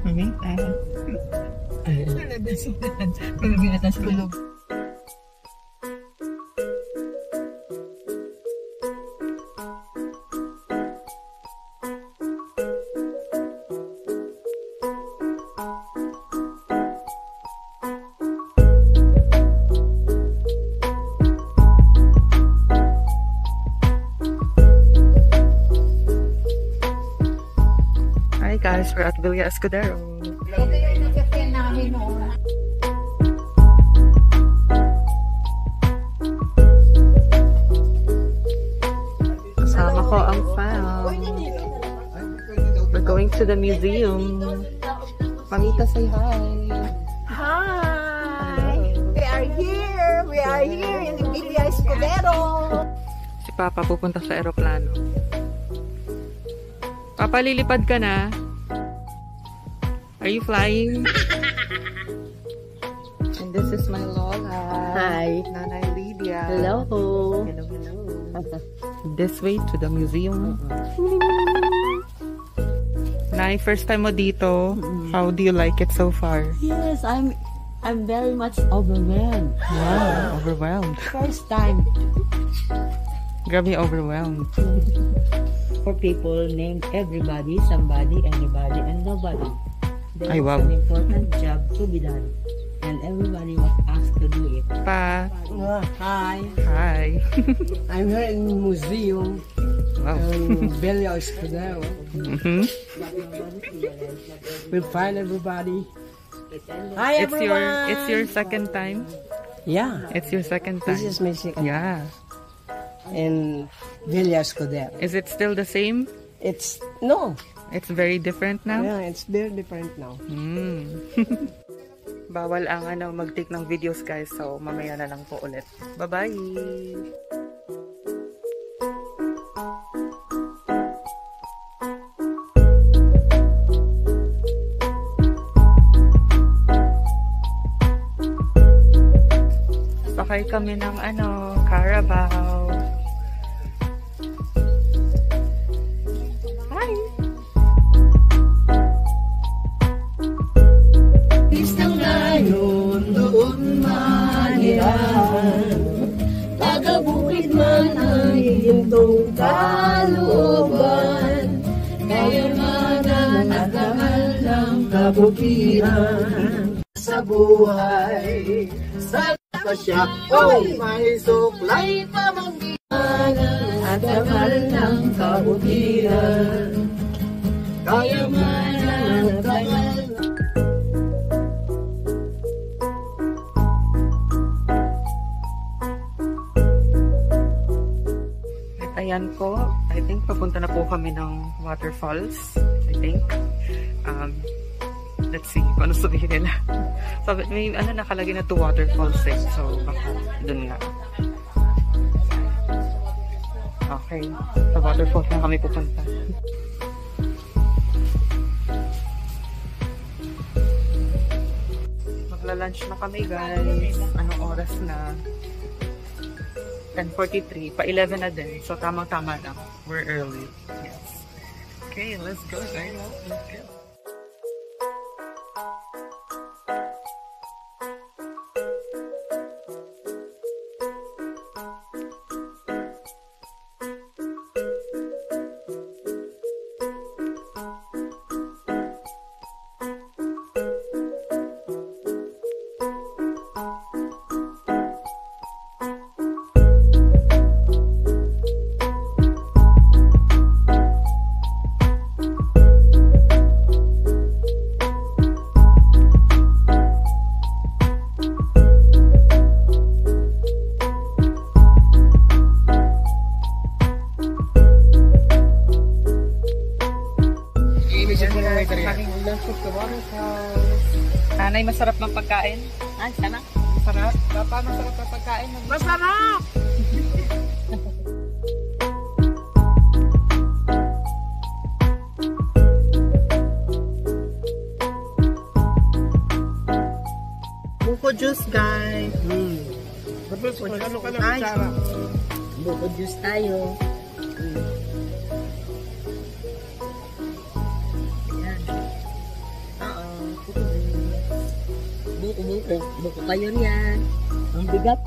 Mamita. Kulog atas kulog. Guys, we're at Villa Escudero. Ito yung nakakyan namin noon. Kasama ko ang fam. We're going to the museum. Mamita, say hi. Hi! We are here! We are here in the Villa Escudero! Si Papa pupunta sa aeroplano. Papa, lilipad ka na? Are you flying? And this is my Lola. Hi. Nanay Lydia. Hello. Hello, hello. This way to the museum. Nay, first time mo dito. How do you like it so far? Yes, I'm very much overwhelmed. Wow, overwhelmed. First time. Grabe, overwhelmed. For people named everybody, somebody, anybody, and nobody. There Ay, was wow. an important job to be done. And everybody was asked to do it. Pa. Hi, Hi. I'm here in the museum Wow. in Villa Escudero. We'll find everybody. Hi everyone! It's your second time? Yeah, It's your second time? this is my second Yeah. in Villa Escudero. Is it still the same? No, It's very different now? yeah, it's very different now. Bawal ang mag-take ng videos guys, so mamaya na lang po ulit. Bye-bye! Sakay kami ng Carabao. Hi! Isang ngayon doon manirahan, taga-bukid man ang iyong kalooban, kayamanan at dangal ng kabukiran sa buhay. Sa siya, oy, may suklay pamanggimanan at dangal ng kabukiran, kayamanan at dangal. Ayan po, I think papunta na po kami ng waterfalls, I think. Let's see kung ano sabihin nila. Sabi, may nakalagay na 2 waterfalls so baka dun nga. Okay, sa waterfalls na kami pupunta. Magla-lunch na kami guys. Anong oras na? 10:43, pa 11 na din. So tamang-tama lang. We're early. Yes. Okay, let's go guys. Let's go. Nanay, masarap ng pagkain? Ay, sana. Masarap? Papa, masarap ng pagkain? Masarap! Buko juice, guys. Tapos, ano ka lang, Ay. Sarah? Buko juice tayo. Yan. Oo. Buko kayo niyan. Ang bigat.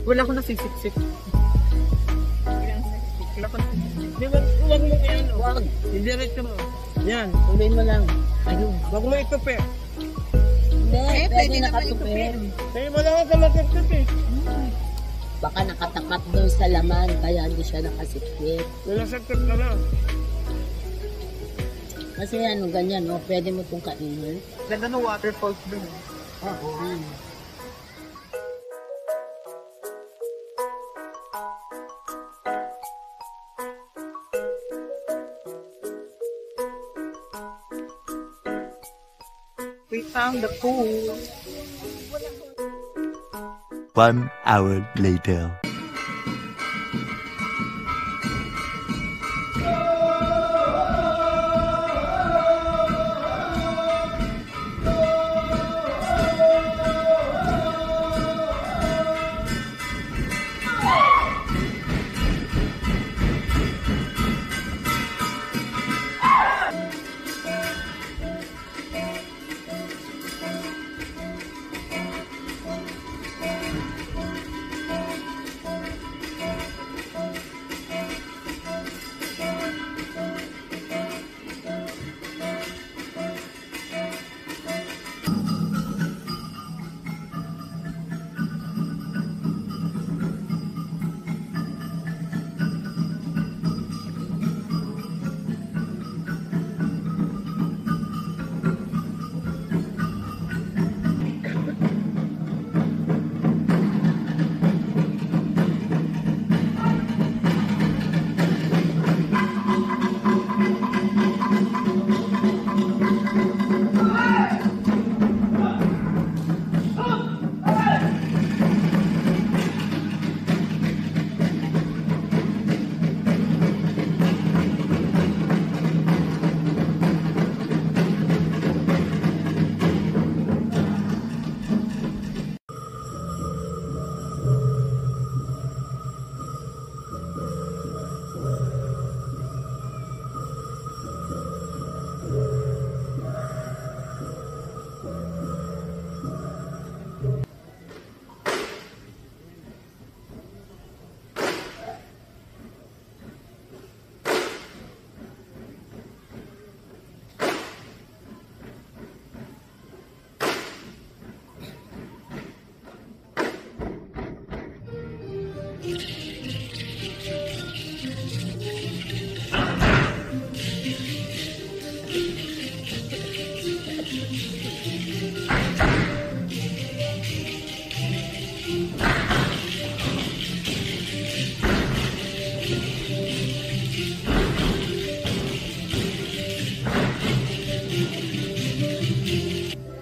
Wala ko nasisiksik. Wala ko nasisiksik. Di ba, huwag mo yan. Huwag. Indiretso mo. Yan. Tuloy mo lang. Ayun. Huwag mo itupi. Hindi, pwede nakatupin. Kaya mo lang sa matitupi. Baka nakatapat doon sa laman, kaya hindi siya nakasikip. Nilasagkot ka na. Kasi ano, ganyan, no? Pwede mo itong kainin. Ganda ng waterfalls dun. Oo. We found the pool. 1 hour later.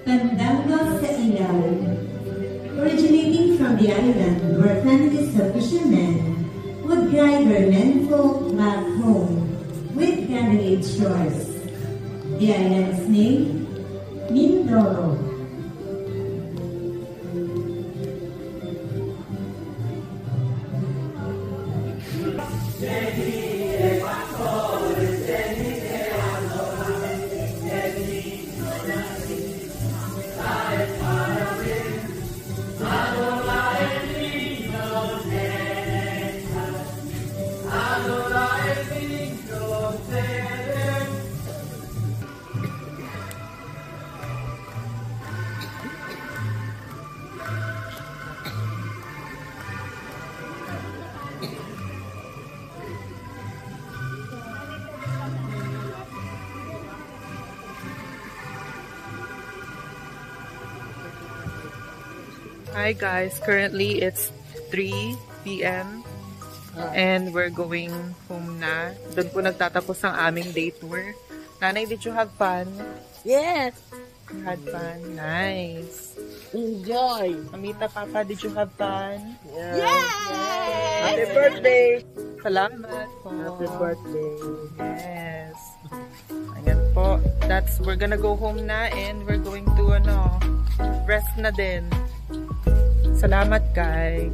Pandango sa Ilaw. Originating from the island where families of fishermen would drive their menfolk back home with candlelit shores. The island's name, Mindoro. Hi guys, currently it's 3 p.m. and we're going home na. Doon po nagtatapos ang aming day tour. Nanay, did you have fun? Yes! You had fun? Nice. Enjoy! Amita, Papa, did you have fun? Yes! Happy birthday! Salamat po. Happy birthday! Yes. Ayan po. We're gonna go home na and we're going to rest na din. Salamat guys.